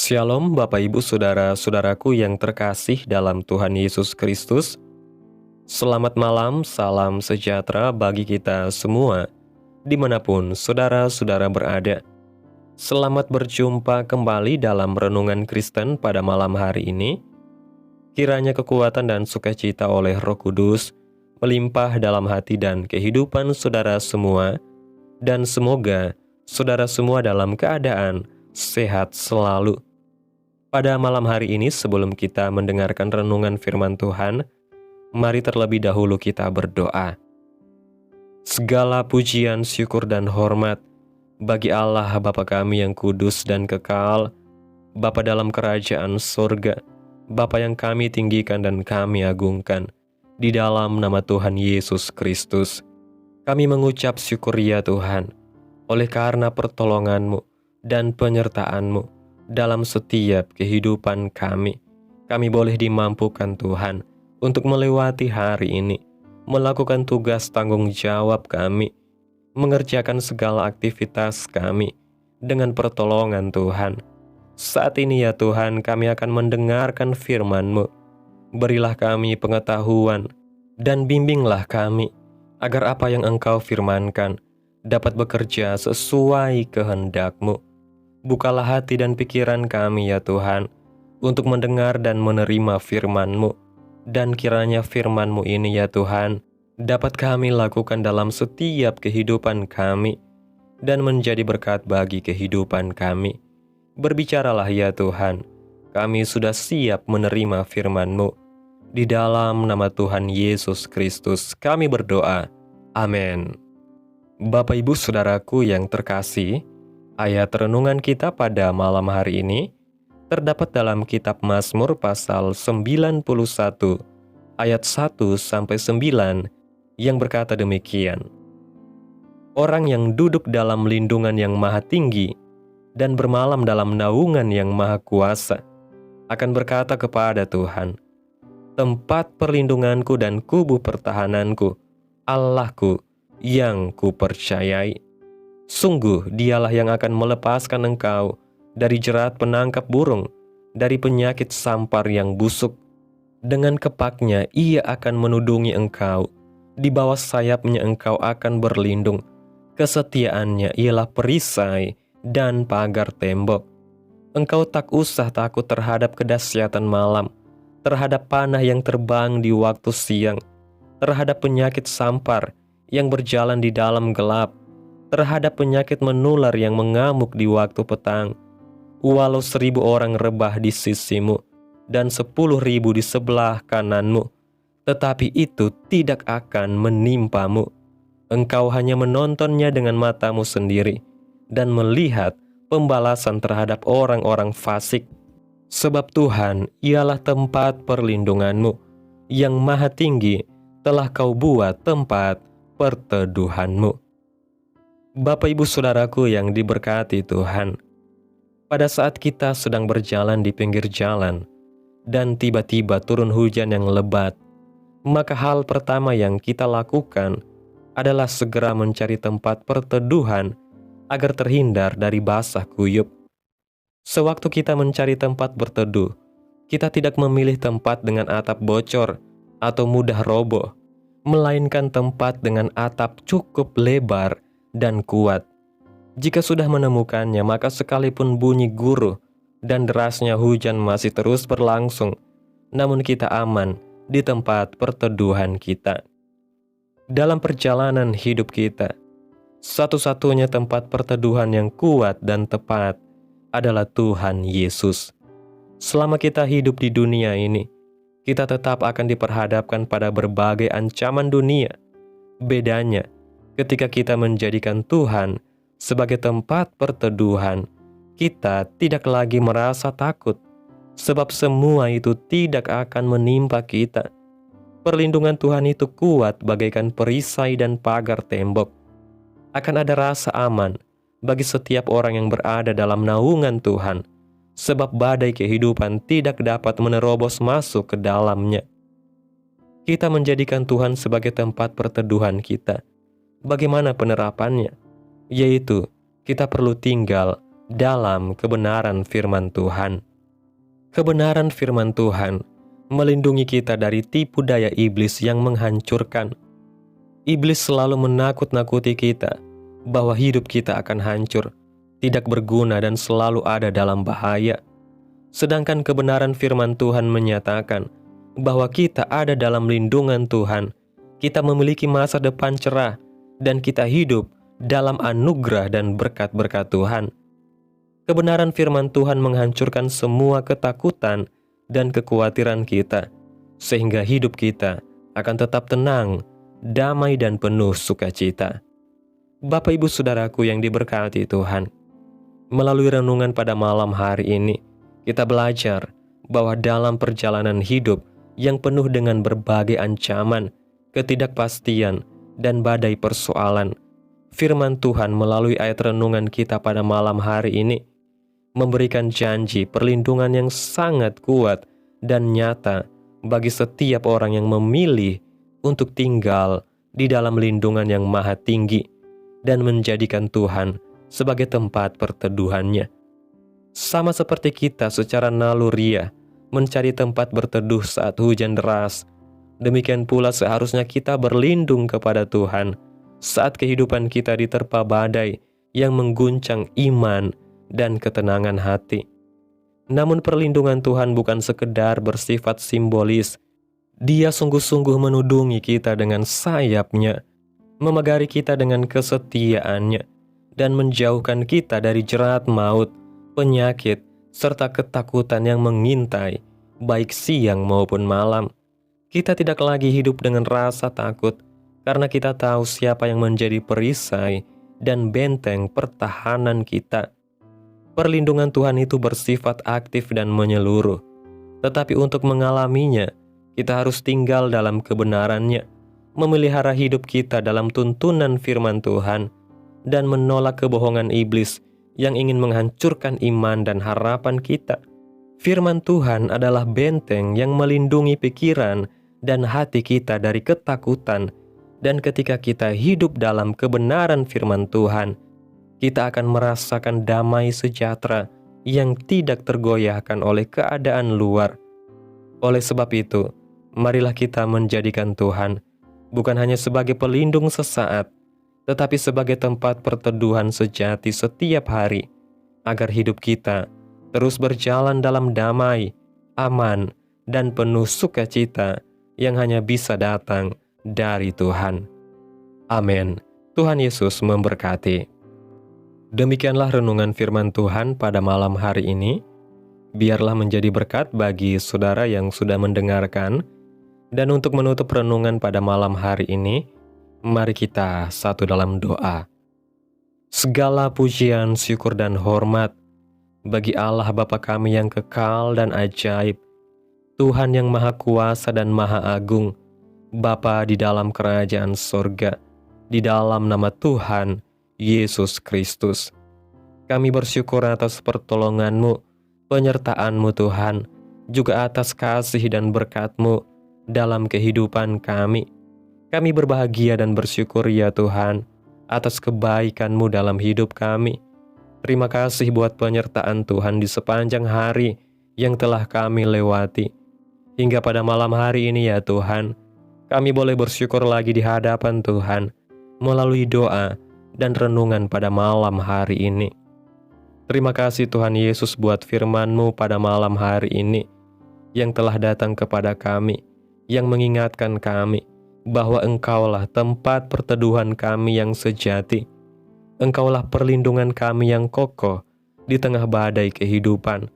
Shalom Bapak Ibu Saudara-saudaraku yang terkasih dalam Tuhan Yesus Kristus. Selamat malam, salam sejahtera bagi kita semua, dimanapun saudara-saudara berada. Selamat berjumpa kembali dalam Renungan Kristen pada malam hari ini. Kiranya kekuatan dan sukacita oleh Roh Kudus melimpah dalam hati dan kehidupan saudara semua, dan semoga saudara semua dalam keadaan sehat selalu. Pada malam hari ini, sebelum kita mendengarkan renungan firman Tuhan, mari terlebih dahulu kita berdoa. Segala pujian, syukur, dan hormat bagi Allah Bapa kami yang kudus dan kekal, Bapa dalam kerajaan sorga, Bapa yang kami tinggikan dan kami agungkan, di dalam nama Tuhan Yesus Kristus. Kami mengucap syukur ya Tuhan, oleh karena pertolongan-Mu dan penyertaan-Mu dalam setiap kehidupan kami. Kami boleh dimampukan Tuhan untuk melewati hari ini, melakukan tugas tanggung jawab kami, mengerjakan segala aktivitas kami dengan pertolongan Tuhan. Saat ini ya Tuhan, kami akan mendengarkan firman-Mu. Berilah kami pengetahuan dan bimbinglah kami, agar apa yang Engkau firmankan dapat bekerja sesuai kehendak-Mu. Bukalah hati dan pikiran kami ya Tuhan, untuk mendengar dan menerima firman-Mu. Dan kiranya firman-Mu ini ya Tuhan, dapat kami lakukan dalam setiap kehidupan kami, dan menjadi berkat bagi kehidupan kami. Berbicaralah ya Tuhan, kami sudah siap menerima firman-Mu. Di dalam nama Tuhan Yesus Kristus kami berdoa. Amin. Bapak Ibu Saudaraku yang terkasih, ayat renungan kita pada malam hari ini terdapat dalam kitab Mazmur pasal 91 ayat 1-9 yang berkata demikian. Orang yang duduk dalam lindungan yang maha tinggi dan bermalam dalam naungan yang maha kuasa akan berkata kepada Tuhan, tempat perlindunganku dan kubu pertahananku, Allahku yang kupercayai. Sungguh dialah yang akan melepaskan engkau dari jerat penangkap burung, dari penyakit sampar yang busuk. Dengan kepaknya ia akan menudungi engkau, di bawah sayapnya engkau akan berlindung. Kesetiaannya ialah perisai dan pagar tembok. Engkau tak usah takut terhadap kedahsyatan malam, terhadap panah yang terbang di waktu siang, terhadap penyakit sampar yang berjalan di dalam gelap, terhadap penyakit menular yang mengamuk di waktu petang. Walau 1000 orang rebah di sisimu dan 10.000 di sebelah kananmu, tetapi itu tidak akan menimpamu. Engkau hanya menontonnya dengan matamu sendiri dan melihat pembalasan terhadap orang-orang fasik. Sebab Tuhan ialah tempat perlindunganmu, yang maha tinggi telah kau buat tempat perteduhanmu. Bapak Ibu Saudaraku yang diberkati Tuhan, pada saat kita sedang berjalan di pinggir jalan dan tiba-tiba turun hujan yang lebat, maka hal pertama yang kita lakukan adalah segera mencari tempat perteduhan agar terhindar dari basah kuyup. Sewaktu kita mencari tempat berteduh, kita tidak memilih tempat dengan atap bocor atau mudah roboh, melainkan tempat dengan atap cukup lebar dan kuat. Jika sudah menemukannya, maka sekalipun bunyi guruh dan derasnya hujan masih terus berlangsung, namun kita aman di tempat perteduhan kita. Dalam perjalanan hidup kita, satu-satunya tempat perteduhan yang kuat dan tepat adalah Tuhan Yesus. Selama kita hidup di dunia ini, kita tetap akan diperhadapkan pada berbagai ancaman dunia. Bedanya, ketika kita menjadikan Tuhan sebagai tempat perteduhan, kita tidak lagi merasa takut, sebab semua itu tidak akan menimpa kita. Perlindungan Tuhan itu kuat bagaikan perisai dan pagar tembok. Akan ada rasa aman bagi setiap orang yang berada dalam naungan Tuhan, sebab badai kehidupan tidak dapat menerobos masuk ke dalamnya. Kita menjadikan Tuhan sebagai tempat perteduhan kita. Bagaimana penerapannya? Yaitu, kita perlu tinggal dalam kebenaran firman Tuhan. Kebenaran firman Tuhan melindungi kita dari tipu daya iblis yang menghancurkan. Iblis selalu menakut-nakuti kita bahwa hidup kita akan hancur, tidak berguna dan selalu ada dalam bahaya. Sedangkan kebenaran firman Tuhan menyatakan bahwa kita ada dalam lindungan Tuhan, kita memiliki masa depan cerah, dan kita hidup dalam anugerah dan berkat-berkat Tuhan. Kebenaran firman Tuhan menghancurkan semua ketakutan dan kekhawatiran kita, sehingga hidup kita akan tetap tenang, damai dan penuh sukacita. Bapak Ibu Saudaraku yang diberkati Tuhan, melalui renungan pada malam hari ini, kita belajar bahwa dalam perjalanan hidup yang penuh dengan berbagai ancaman, ketidakpastian, dan badai persoalan, firman Tuhan melalui ayat renungan kita pada malam hari ini memberikan janji perlindungan yang sangat kuat dan nyata bagi setiap orang yang memilih untuk tinggal di dalam lindungan yang maha tinggi dan menjadikan Tuhan sebagai tempat perteduhannya. Sama seperti kita secara naluriah mencari tempat berteduh saat hujan deras, demikian pula seharusnya kita berlindung kepada Tuhan saat kehidupan kita diterpa badai yang mengguncang iman dan ketenangan hati. Namun perlindungan Tuhan bukan sekedar bersifat simbolis. Dia sungguh-sungguh menudungi kita dengan sayapnya, memegari kita dengan kesetiaannya, dan menjauhkan kita dari jerat maut, penyakit, serta ketakutan yang mengintai, baik siang maupun malam. Kita tidak lagi hidup dengan rasa takut, karena kita tahu siapa yang menjadi perisai dan benteng pertahanan kita. Perlindungan Tuhan itu bersifat aktif dan menyeluruh, tetapi untuk mengalaminya, kita harus tinggal dalam kebenarannya, memelihara hidup kita dalam tuntunan firman Tuhan, dan menolak kebohongan iblis yang ingin menghancurkan iman dan harapan kita. Firman Tuhan adalah benteng yang melindungi pikiran dan hati kita dari ketakutan, dan ketika kita hidup dalam kebenaran firman Tuhan, kita akan merasakan damai sejahtera yang tidak tergoyahkan oleh keadaan luar. Oleh sebab itu, marilah kita menjadikan Tuhan bukan hanya sebagai pelindung sesaat, tetapi sebagai tempat perteduhan sejati setiap hari, agar hidup kita terus berjalan dalam damai, aman, dan penuh sukacita yang hanya bisa datang dari Tuhan. Amin. Tuhan Yesus memberkati. Demikianlah renungan firman Tuhan pada malam hari ini. Biarlah menjadi berkat bagi saudara yang sudah mendengarkan. Dan untuk menutup renungan pada malam hari ini, mari kita satu dalam doa. Segala pujian, syukur, dan hormat bagi Allah Bapa kami yang kekal dan ajaib, Tuhan yang maha kuasa dan maha agung, Bapa di dalam kerajaan sorga, di dalam nama Tuhan Yesus Kristus. Kami bersyukur atas pertolongan-Mu, penyertaan-Mu Tuhan, juga atas kasih dan berkat-Mu dalam kehidupan kami. Kami berbahagia dan bersyukur ya Tuhan, atas kebaikan-Mu dalam hidup kami. Terima kasih buat penyertaan Tuhan di sepanjang hari yang telah kami lewati. Hingga pada malam hari ini ya Tuhan, kami boleh bersyukur lagi di hadapan Tuhan, melalui doa dan renungan pada malam hari ini. Terima kasih Tuhan Yesus buat firman-Mu pada malam hari ini, yang telah datang kepada kami, yang mengingatkan kami bahwa Engkaulah tempat perteduhan kami yang sejati. Engkaulah perlindungan kami yang kokoh di tengah badai kehidupan.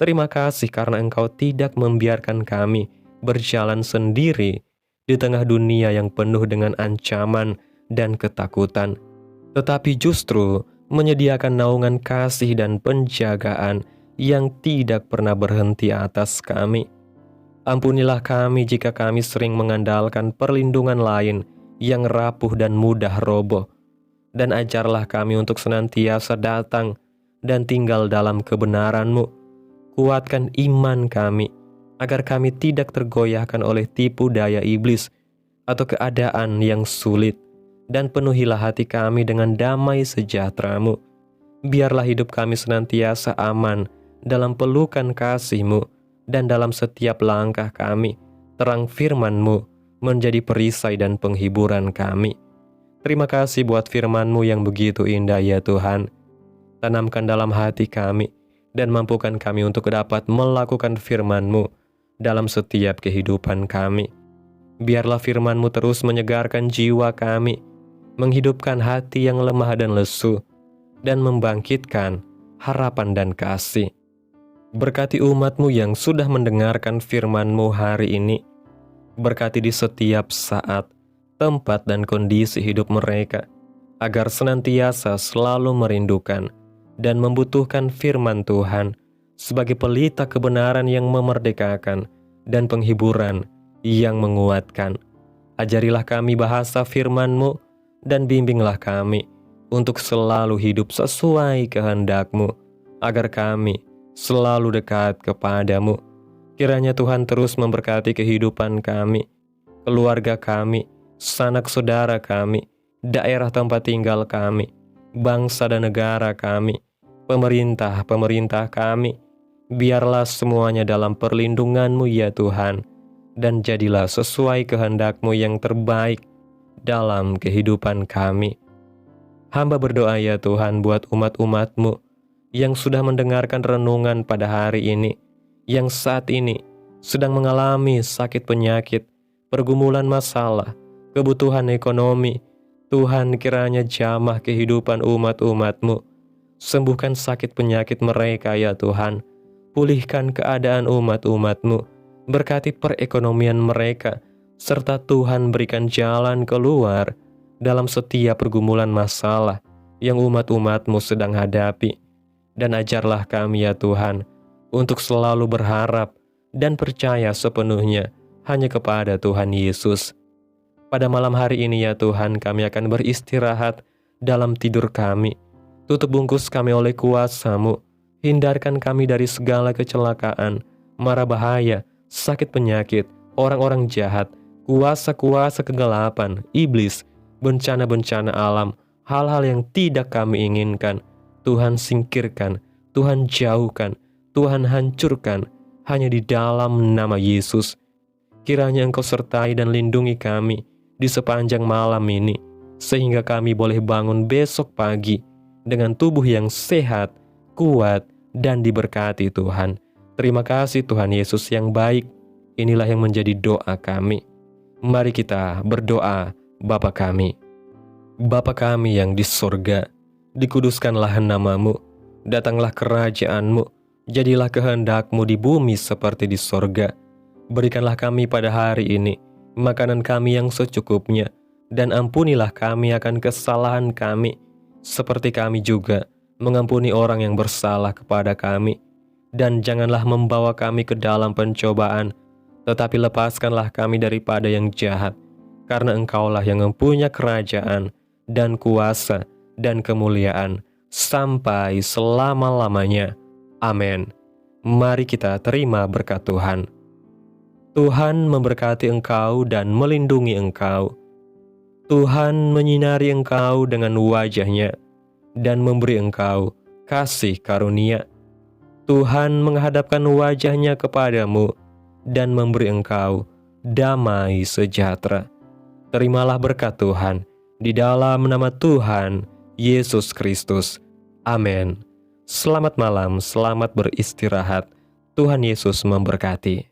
Terima kasih karena Engkau tidak membiarkan kami berjalan sendiri di tengah dunia yang penuh dengan ancaman dan ketakutan, tetapi justru menyediakan naungan kasih dan penjagaan yang tidak pernah berhenti atas kami. Ampunilah kami jika kami sering mengandalkan perlindungan lain yang rapuh dan mudah roboh, dan ajarlah kami untuk senantiasa datang dan tinggal dalam kebenaran-Mu. Kuatkan iman kami, agar kami tidak tergoyahkan oleh tipu daya iblis atau keadaan yang sulit, dan penuhilah hati kami dengan damai sejahtera-Mu. Biarlah hidup kami senantiasa aman dalam pelukan kasih-Mu, dan dalam setiap langkah kami, terang firman-Mu menjadi perisai dan penghiburan kami. Terima kasih buat firman-Mu yang begitu indah ya Tuhan. Tanamkan dalam hati kami, dan mampukan kami untuk dapat melakukan firman-Mu dalam setiap kehidupan kami. Biarlah firman-Mu terus menyegarkan jiwa kami, menghidupkan hati yang lemah dan lesu, dan membangkitkan harapan dan kasih. Berkati umat-Mu yang sudah mendengarkan firman-Mu hari ini. Berkati di setiap saat, tempat, dan kondisi hidup mereka, agar senantiasa selalu merindukan dan membutuhkan firman Tuhan sebagai pelita kebenaran yang memerdekakan dan penghiburan yang menguatkan. Ajarilah kami bahasa firman-Mu, dan bimbinglah kami untuk selalu hidup sesuai kehendak-Mu, agar kami selalu dekat kepadamu. Kiranya Tuhan terus memberkati kehidupan kami, keluarga kami, sanak saudara kami, daerah tempat tinggal kami, bangsa dan negara kami, pemerintah kami. Biarlah semuanya dalam perlindungan-Mu ya Tuhan, dan jadilah sesuai kehendak-Mu yang terbaik dalam kehidupan kami. Hamba berdoa ya Tuhan buat umat-umat-Mu yang sudah mendengarkan renungan pada hari ini, yang saat ini sedang mengalami sakit penyakit, pergumulan masalah, kebutuhan ekonomi. Tuhan, kiranya jamah kehidupan umat-umat-Mu. Sembuhkan sakit penyakit mereka ya Tuhan. Pulihkan keadaan umat-umat-Mu. Berkati perekonomian mereka, serta Tuhan berikan jalan keluar dalam setiap pergumulan masalah yang umat-umat-Mu sedang hadapi. Dan ajarlah kami ya Tuhan, untuk selalu berharap dan percaya sepenuhnya hanya kepada Tuhan Yesus. Pada malam hari ini ya Tuhan, kami akan beristirahat dalam tidur kami. Tutup bungkus kami oleh kuasa-Mu. Hindarkan kami dari segala kecelakaan, mara bahaya, sakit penyakit, orang-orang jahat, kuasa-kuasa kegelapan, iblis, bencana-bencana alam, hal-hal yang tidak kami inginkan. Tuhan singkirkan, Tuhan jauhkan, Tuhan hancurkan, hanya di dalam nama Yesus. Kiranya Engkau sertai dan lindungi kami di sepanjang malam ini, sehingga kami boleh bangun besok pagi dengan tubuh yang sehat, kuat, dan diberkati Tuhan. Terima kasih Tuhan Yesus yang baik. Inilah yang menjadi doa kami. Mari kita berdoa. Bapa kami, Bapa kami yang di sorga, dikuduskanlah nama-Mu, datanglah kerajaan-Mu, jadilah kehendak-Mu di bumi seperti di sorga. Berikanlah kami pada hari ini makanan kami yang secukupnya, dan ampunilah kami akan kesalahan kami, seperti kami juga mengampuni orang yang bersalah kepada kami. Dan janganlah membawa kami ke dalam pencobaan, tetapi lepaskanlah kami daripada yang jahat, karena Engkaulah yang mempunyai kerajaan, dan kuasa, dan kemuliaan, sampai selama-lamanya. Amin. Mari kita terima berkat Tuhan. Tuhan memberkati engkau dan melindungi engkau. Tuhan menyinari engkau dengan wajah-Nya dan memberi engkau kasih karunia. Tuhan menghadapkan wajah-Nya kepadamu dan memberi engkau damai sejahtera. Terimalah berkat Tuhan di dalam nama Tuhan Yesus Kristus. Amin. Selamat malam, selamat beristirahat. Tuhan Yesus memberkati.